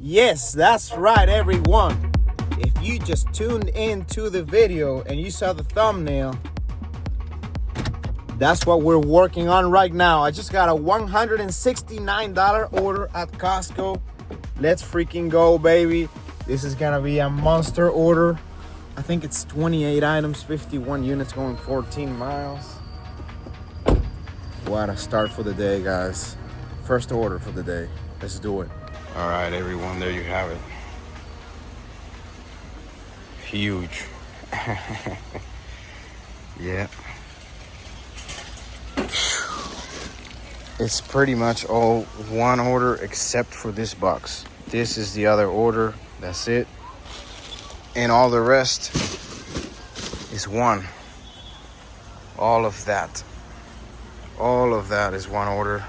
Yes, that's right, everyone. If you just tuned into the video and you saw the thumbnail, that's what we're working on right now. I just got a $169 order at Costco. Let's freaking go, baby. This is gonna be a monster order. I think it's 28 items, 51 units, going 14 miles. What a start for the day, guys. First order for the day. Let's do it. All right, everyone, there you have it. Huge. Yeah. It's pretty much all one order except for this box. This is the other order. That's it. And all the rest is one. All of that is one order.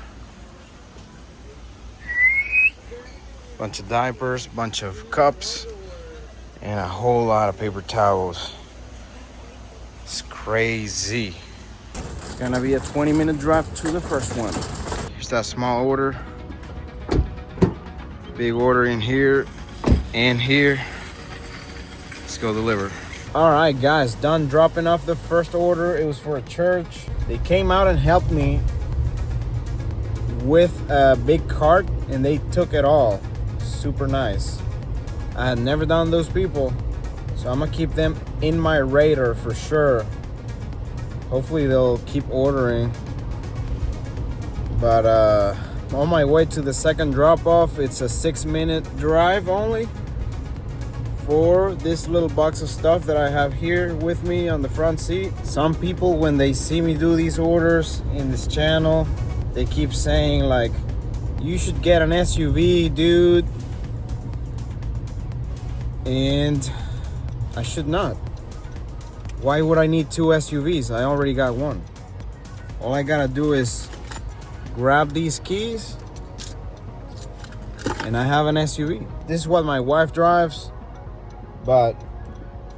Bunch of diapers, bunch of cups, and a whole lot of paper towels. It's crazy. It's gonna be a 20-minute drive to the first one. Here's that small order. Big order in here and here. Let's go deliver. All right, guys, done dropping off the first order. It was for a church. They came out and helped me with a big cart, and they took it all. Super nice. I had never done those people, so I'm gonna keep them in my radar for sure. Hopefully they'll keep ordering. But on my way to the second drop off, it's a 6-minute drive only for this little box of stuff that I have here with me on the front seat. Some people, when they see me do these orders in this channel, they keep saying like, you should get an SUV, dude. And I should not. Why would I need 2 SUVs? I already got one. All I gotta do is grab these keys and I have an SUV. This is what my wife drives, but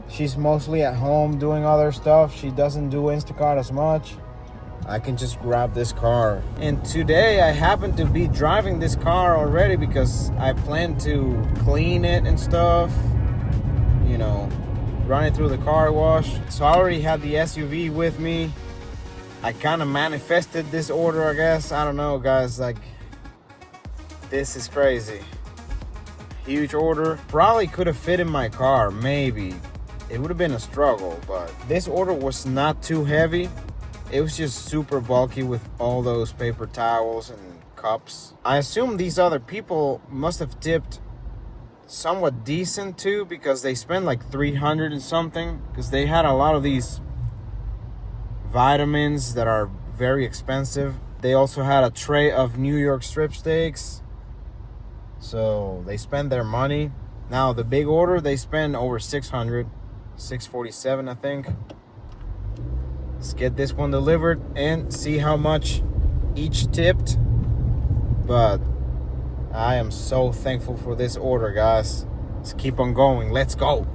she's mostly at home doing other stuff. She doesn't do Instacart as much. I can just grab this car. And today I happen to be driving this car already because I plan to clean it and stuff, you know, run it through the car wash. So I already had the SUV with me. I kind of manifested this order, I guess. I don't know, guys, like, this is crazy. Huge order. Probably could have fit in my car, maybe. It would have been a struggle, but this order was not too heavy. It was just super bulky with all those paper towels and cups. I assume these other people must have tipped somewhat decent too, because they spent like $300 and something, because they had a lot of these vitamins that are very expensive. They also had a tray of New York strip steaks, so they spend their money. Now the big order, they spend over $600, $647 I think. Let's get this one delivered and see how much each tipped. But I am so thankful for this order, guys. Let's keep on going. Let's go.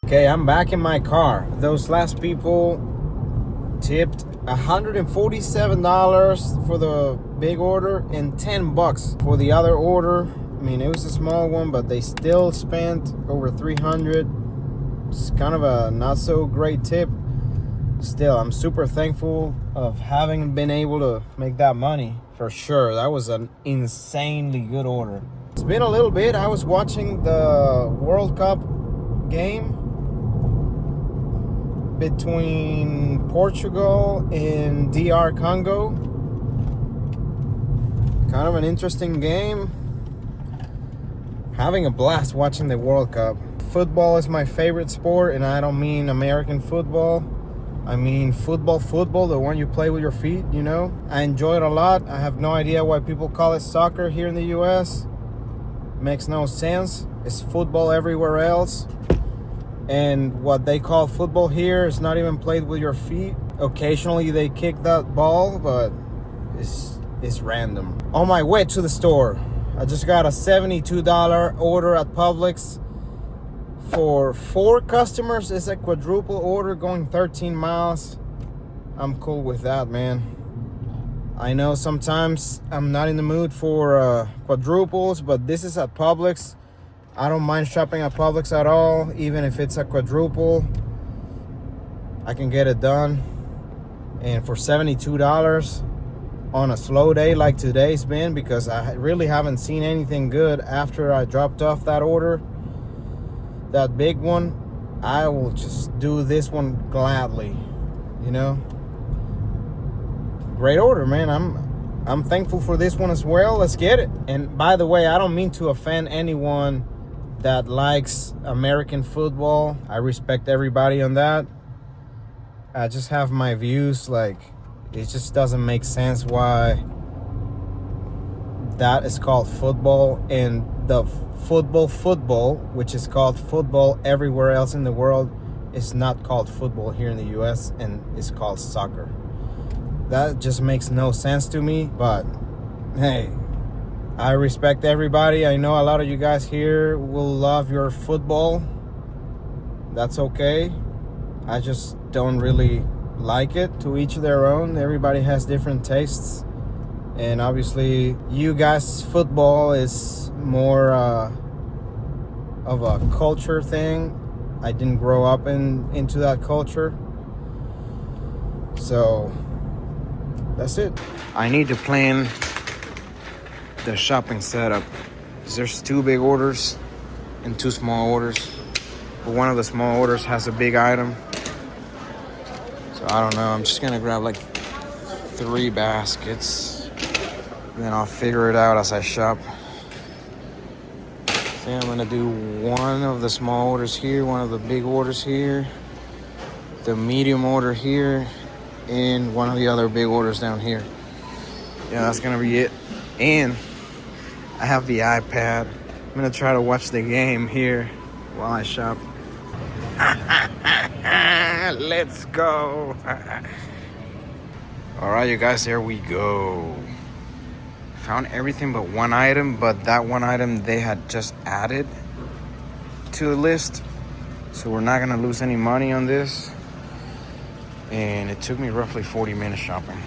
Okay, I'm back in my car. Those last people tipped $147 for the big order and $10 for the other order. I mean, it was a small one, but they still spent over $300. It's kind of a not so great tip. Still, I'm super thankful of having been able to make that money for sure. That was an insanely good order. It's been a little bit. I was watching the World Cup game between Portugal and DR Congo. Kind of an interesting game. Having a blast watching the World Cup. Football is my favorite sport, and I don't mean American football. I mean football, the one you play with your feet, you know. I enjoy it a lot. I have no idea why people call it soccer here in the US. Makes no sense. It's football everywhere else. And what they call football here is not even played with your feet. Occasionally they kick that ball, but it's random. On my way to the store, I just got a $72 order at Publix. For 4 customers, it's a quadruple order going 13 miles. I'm cool with that, man. I know sometimes I'm not in the mood for quadruples, but this is at Publix. I don't mind shopping at Publix at all, even if it's a quadruple. I can get it done. And for $72 on a slow day like today's been, because I really haven't seen anything good after I dropped off that order, that big one, I will just do this one gladly, you know. Great order, man. I'm thankful for this one as well. Let's get it. And by the way, I don't mean to offend anyone that likes American football. I respect everybody on that. I just have my views. Like, it just doesn't make sense why that is called football and the football, which is called football everywhere else in the world, is not called football here in the US and it's called soccer. That just makes no sense to me. But hey, I respect everybody. I know a lot of you guys here will love your football. That's okay. I just don't really like it. To each their own. Everybody has different tastes. And obviously, you guys' football is more of a culture thing. I didn't grow up into that culture. So that's it. I need to plan the shopping setup. There's 2 big orders and 2 small orders. But one of the small orders has a big item. So I don't know. I'm just gonna grab like 3 baskets. Then I'll figure it out as I shop. So I'm gonna do one of the small orders here, one of the big orders here, the medium order here, and one of the other big orders down here. Yeah, that's gonna be it. And I have the iPad. I'm gonna try to watch the game here while I shop. Let's go. All right, you guys, there we go. Found everything but one item, but that one item they had just added to the list. So we're not gonna lose any money on this. And it took me roughly 40 minutes shopping.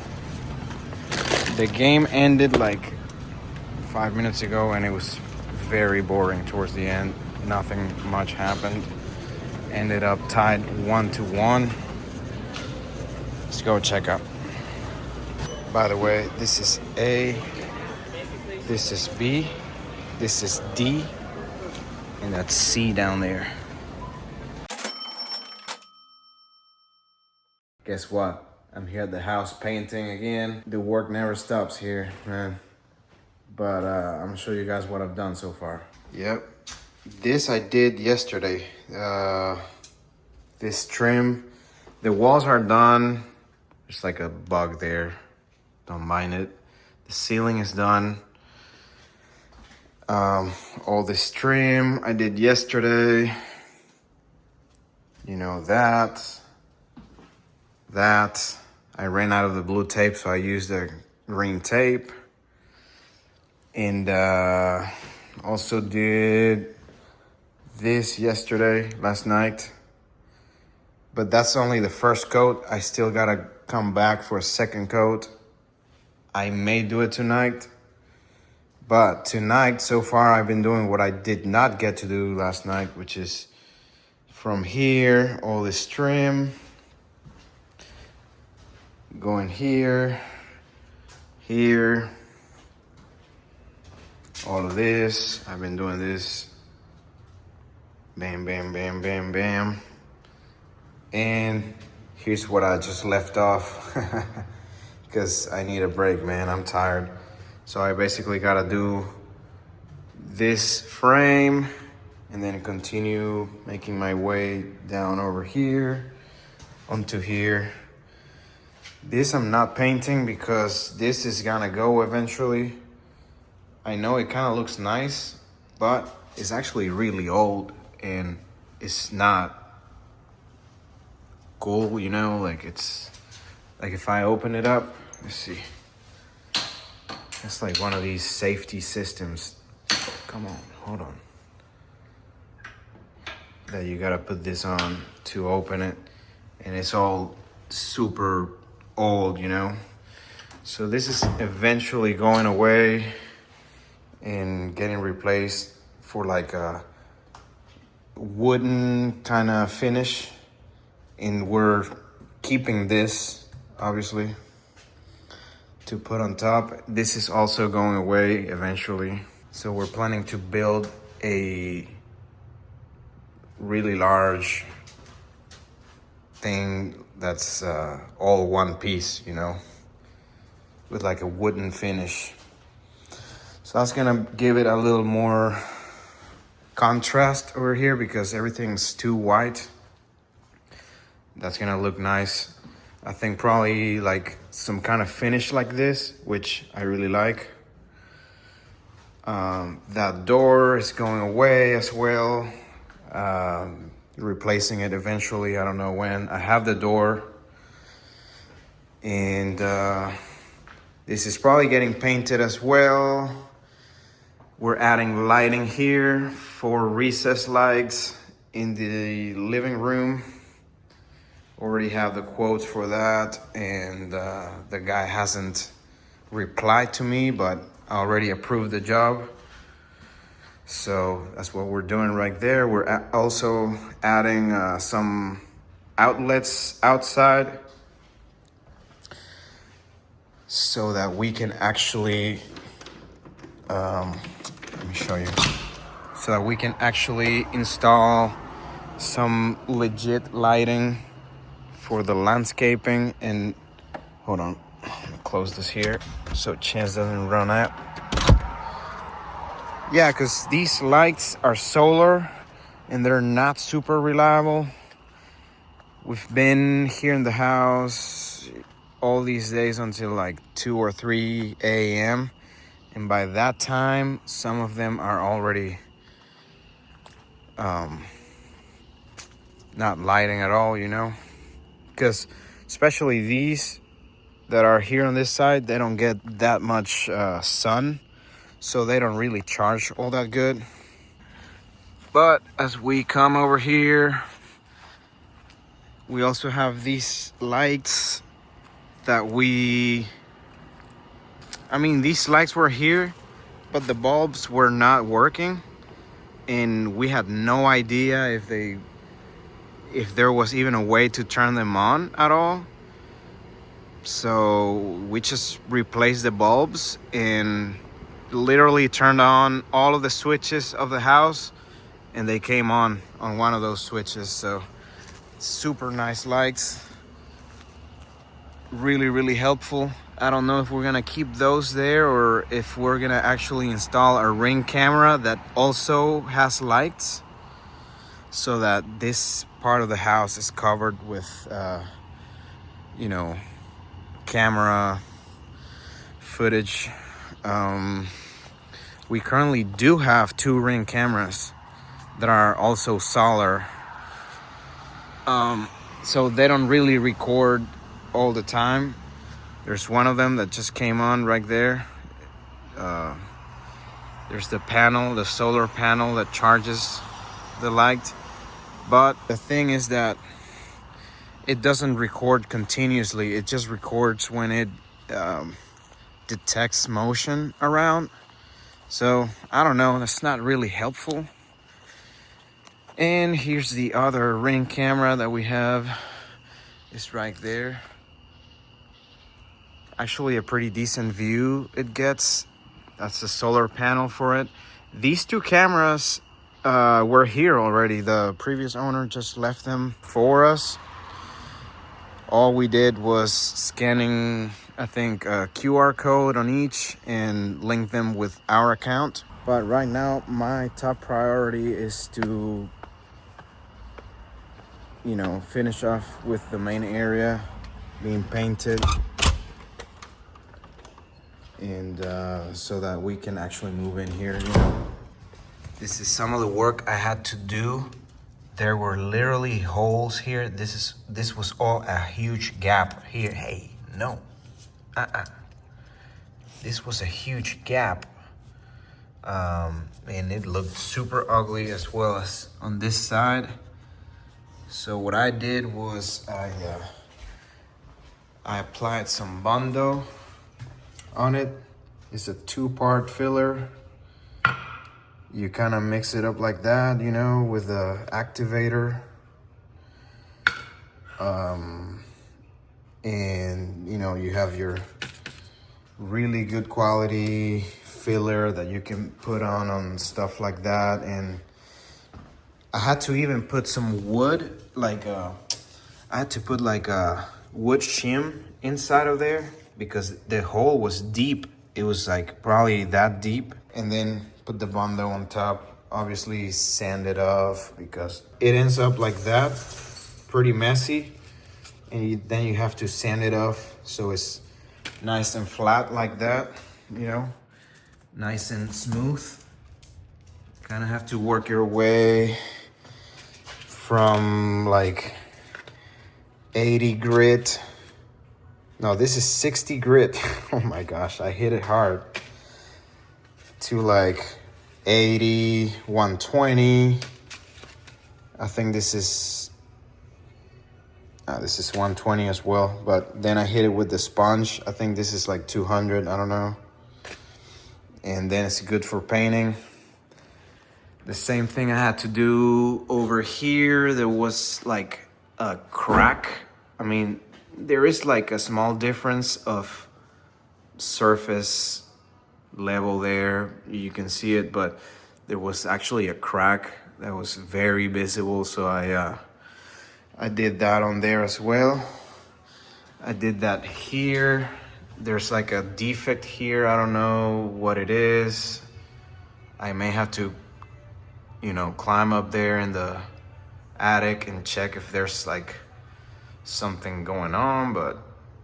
The game ended like 5 minutes ago and it was very boring towards the end. Nothing much happened. Ended up tied 1-1. Let's go check out. By the way, this is A, this is B, this is D, and that's C down there. Guess what? I'm here at the house painting again. The work never stops here, man. But I'm gonna show you guys what I've done so far. Yep, this I did yesterday. This trim, the walls are done. There's like a bug there, don't mind it. The ceiling is done. All this trim I did yesterday. You know, that. I ran out of the blue tape, so I used the green tape. And also did this last night. But that's only the first coat. I still gotta come back for a second coat. I may do it tonight. But tonight, so far, I've been doing what I did not get to do last night, which is from here, all this trim. Going here, here, all of this. I've been doing this. Bam, bam, bam, bam, bam. And here's what I just left off because I need a break, man. I'm tired. So I basically gotta do this frame and then continue making my way down over here onto here. This I'm not painting because this is gonna go eventually. I know it kind of looks nice, but it's actually really old and it's not cool, you know? Like, it's like if I open it up, let's see. It's like one of these safety systems. Come on, hold on. That you gotta put this on to open it. And it's all super old, you know? So this is eventually going away and getting replaced for like a wooden kind of finish. And we're keeping this, obviously, to put on top. This is also going away eventually. So we're planning to build a really large thing that's all one piece, you know, with like a wooden finish. So that's gonna give it a little more contrast over here because everything's too white. That's gonna look nice. I think probably like some kind of finish like this, which I really like. That door is going away as well. Replacing it eventually, I don't know when. I have the door, and this is probably getting painted as well. We're adding lighting here for recessed lights in the living room. Already have the quotes for that, and the guy hasn't replied to me, but I already approved the job. So that's what we're doing right there. We're also adding some outlets outside so that we can actually, let me show you, so that we can actually install some legit lighting for the landscaping. And hold on, let me close this here so Chance doesn't run out. Yeah, because these lights are solar and they're not super reliable. We've been here in the house all these days until like 2 or 3 a.m. And by that time, some of them are already not lighting at all, you know? Because especially these that are here on this side, they don't get that much sun. So they don't really charge all that good. But as we come over here, we also have these lights that these lights were here, but the bulbs were not working. And we had no idea if there was even a way to turn them on at all. So we just replaced the bulbs and literally turned on all of the switches of the house, and they came on one of those switches. So super nice lights, really helpful. I don't know if we're gonna keep those there or if we're gonna actually install a Ring camera that also has lights, so that this part of the house is covered with camera footage. We currently do have 2 Ring cameras that are also solar. So they don't really record all the time. There's one of them that just came on right there. There's the solar panel that charges the light. But the thing is that it doesn't record continuously. It just records when it detects motion around. So I don't know, that's not really helpful. And here's the other Ring camera that we have. It's right there. Actually a pretty decent view it gets. That's the solar panel for it. These 2 cameras were here already. The previous owner just left them for us. All we did was scanning, I think, a QR code on each and link them with our account. But right now, my top priority is to, finish off with the main area being painted. And so that we can actually move in here, This is some of the work I had to do. There were literally holes here. This was all a huge gap here. Hey, no. This was a huge gap. And it looked super ugly as well as on this side. So what I did was I applied some Bondo on it. It's a 2-part filler. You kind of mix it up like that, you know, with the activator. And you know, you have your really good quality filler that you can put on stuff like that. And I had to even put some wood, like I had to put like a wood shim inside of there because the hole was deep. It was like probably that deep. And then put the Bondo on top, obviously sand it off because it ends up like that, pretty messy. And then you have to sand it off so it's nice and flat like that, you know, nice and smooth. Kind of have to work your way from like 80 grit. No, this is 60 grit. Oh my gosh, I hit it hard. To like 80, 120. I think this is 120 as well, but then I hit it with the sponge. I think this is like 200, I don't know. And then it's good for painting. The same thing I had to do over here. There was like a crack. I mean, there is like a small difference of surface level there. You can see it, but there was actually a crack that was very visible. So I did that on there as well. I did that here. There's like a defect here. I don't know what it is. I may have to, you know, climb up there in the attic and check if there's like something going on, but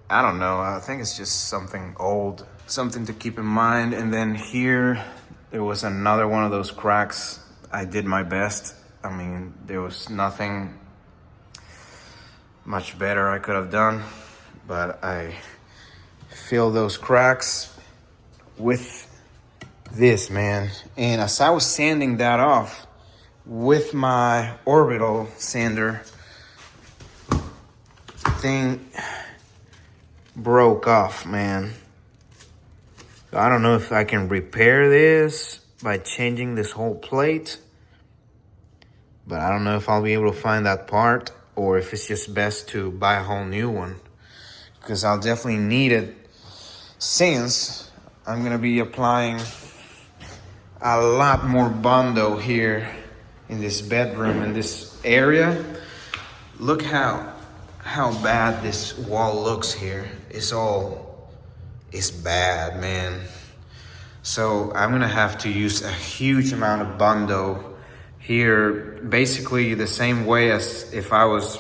I don't know. I think it's just something old, something to keep in mind. And then here, there was another one of those cracks. I did my best. I mean, there was nothing much better I could have done, but I filled those cracks with this, man. And as I was sanding that off with my orbital sander, thing broke off, man. So I don't know if I can repair this by changing this whole plate, but I don't know if I'll be able to find that part or if it's just best to buy a whole new one, because I'll definitely need it since I'm gonna be applying a lot more Bondo here in this bedroom, in this area. Look how bad this wall looks here. It's bad, man. So I'm gonna have to use a huge amount of Bondo here, basically the same way as if I was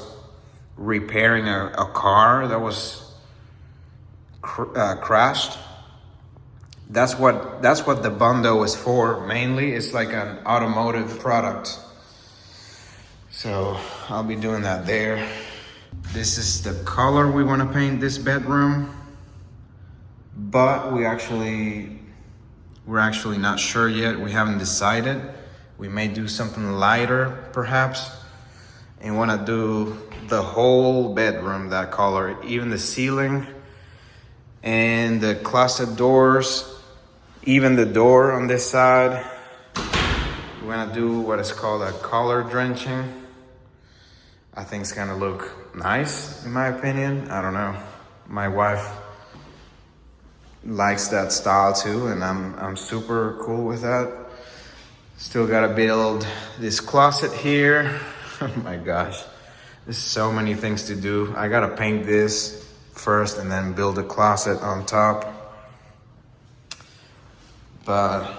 repairing a car that was crashed. That's what the Bondo is for mainly. It's like an automotive product. So I'll be doing that there. This is the color we want to paint this bedroom, but we're actually not sure yet. We haven't decided. We may do something lighter perhaps, and want to do the whole bedroom that color, even the ceiling and the closet doors, even the door on this side. We want to do what is called a color drenching. I think it's gonna look nice, in my opinion. I don't know. My wife likes that style too, and I'm super cool with that. Still gotta build this closet here. Oh my gosh, there's so many things to do. I gotta paint this first and then build a closet on top. But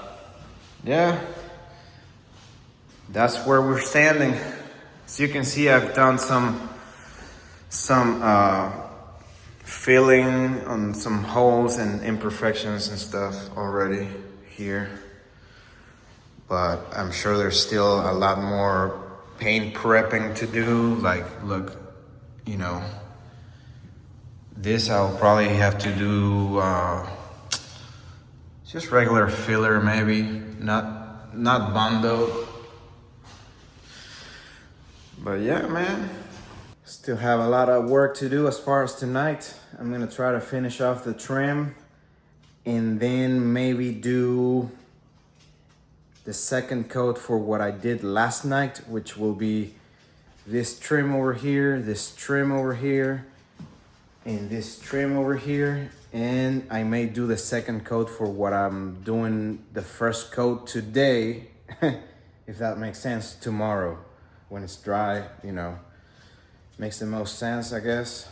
yeah, that's where we're standing. As you can see, I've done some filling on some holes and imperfections and stuff already here. But I'm sure there's still a lot more paint prepping to do. Like, look, you know, this I'll probably have to do just regular filler maybe, not Bondo. But yeah, man, still have a lot of work to do as far as tonight. I'm gonna try to finish off the trim and then maybe do the second coat for what I did last night, which will be this trim over here, this trim over here, and this trim over here. And I may do the second coat for what I'm doing the first coat today, if that makes sense, tomorrow when it's dry, you know, makes the most sense, I guess.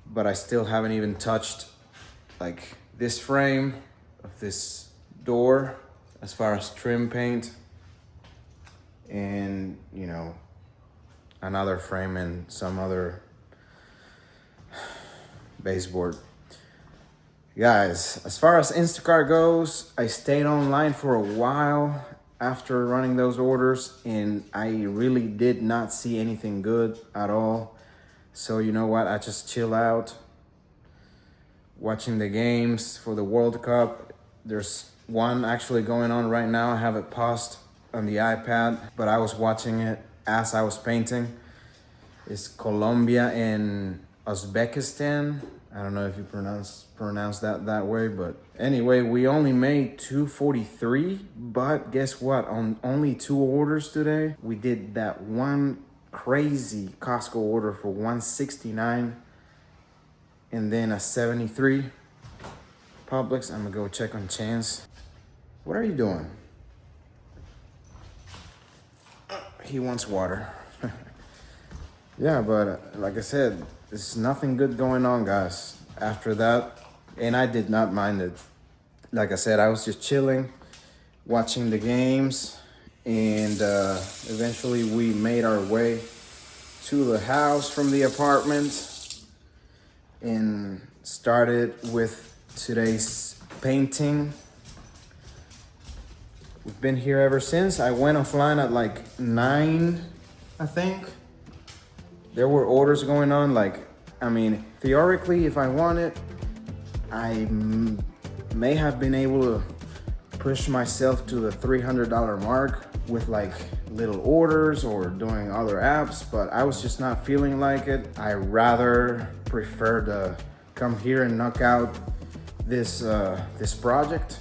But I still haven't even touched like this frame of this door as far as trim paint, and you know, another frame and some other baseboard. Guys, as far as Instacart goes, I stayed online for a while after running those orders, and I really did not see anything good at all. So you know what, I just chill out watching the games for the World Cup. There's one actually going on right now. I have it paused on the iPad, but I was watching it as I was painting. It's Colombia and Uzbekistan. I don't know if you pronounce that way, but anyway, we only made $243, but guess what? On only 2 orders today, we did that one crazy Costco order for $169, and then a $73 Publix. I'm gonna go check on Chance. What are you doing? He wants water. Yeah, but like I said, there's nothing good going on, guys, after that. And I did not mind it. Like I said, I was just chilling, watching the games, and eventually we made our way to the house from the apartment and started with today's painting. We've been here ever since. I went offline at like 9, I think. There were orders going on. Like, I mean, theoretically, if I wanted, I may have been able to push myself to the $300 mark with like little orders or doing other apps, but I was just not feeling like it. I rather prefer to come here and knock out this project.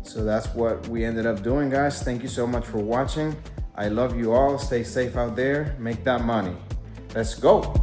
So that's what we ended up doing, guys. Thank you so much for watching. I love you all. Stay safe out there. Make that money. Let's go.